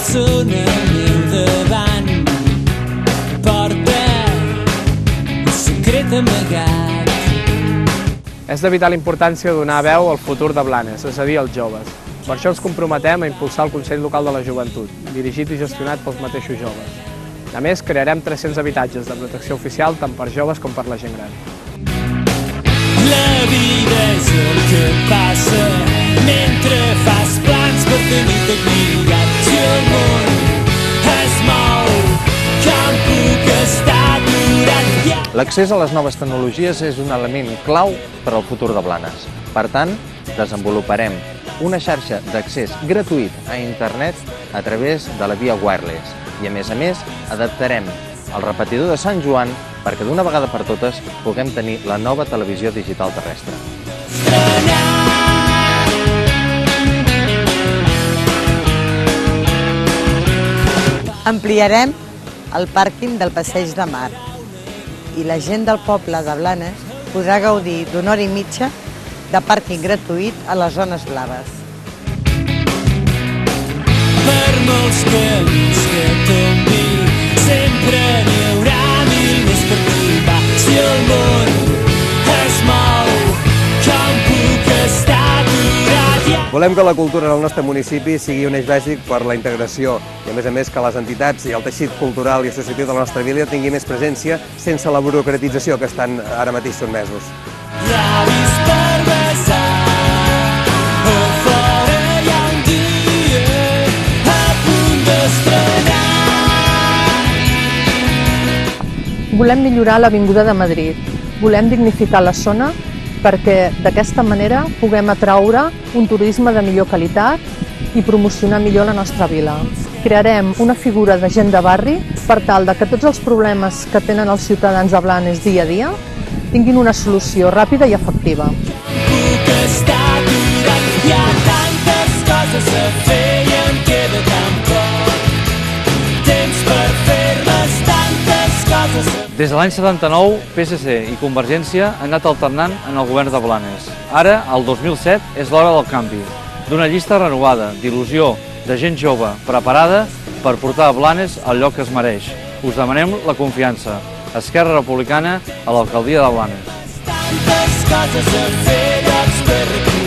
persona al meu davant porta un secret amagat. És de vital importància donar veu al futur de Blanes, és a dir, als joves. Per això ens comprometem a impulsar el Consell Local de la Joventut, dirigit i gestionat pels mateixos joves. A més, crearem 300 habitatges de protecció oficial tant per joves com per la gent gran. La vida és el que passa mentre fas plans per tenir-te cridat. Si el món es mou, com puc estar aturat ja? L'accés a les noves tecnologies és un element clau per al futur de Blanes. Per tant, desenvoluparem una xarxa d'accés gratuït a internet a través de la via wireless i, a més, adaptarem el repetidor de Sant Joan perquè d'una vegada per totes puguem tenir la nova televisió digital terrestre. Ampliarem el pàrquing del Passeig de Mar i la gent del poble de Blanes podrà gaudir d'una hora i mitja de pàrquing gratuït a les zones blaves. Per molts camins que tombi, sempre n'hi haurà mil més per trobar. Si el món es mou, com puc estar aturat ja? Volem que la cultura en el nostre municipi sigui un eix bàsic per la integració i, a més, que les entitats i el teixit cultural i associatiu de la nostra vila tingui més presència sense la burocratització que estan ara mateix sotmesos. Llavis per besar, a fora hi ha un dia a punt d'estrenar. Volem millorar l'Avinguda de Madrid, volem dignificar la zona perquè d'aquesta manera puguem atraure un turisme de millor qualitat i promocionar millor la nostra vila. Crearem una figura de gent de barri per tal que tots els problemes que tenen els ciutadans de Blanes dia a dia tinguin una solució ràpida i efectiva. Puc estar aturat, hi ha tantes coses a fer i em queda tan poc temps per fer-les, tantes coses a fer. Des de l'any 79, PSC i Convergència han anat alternant en el govern de Blanes. Ara, el 2007, és l'hora del canvi, d'una llista renovada, d'il·lusió, de gent jove, preparada per portar a Blanes al lloc que es mereix. Us demanem la confiança. Esquerra Republicana a l'alcaldia de Blanes. Tantes coses a fer, llocs per recordar.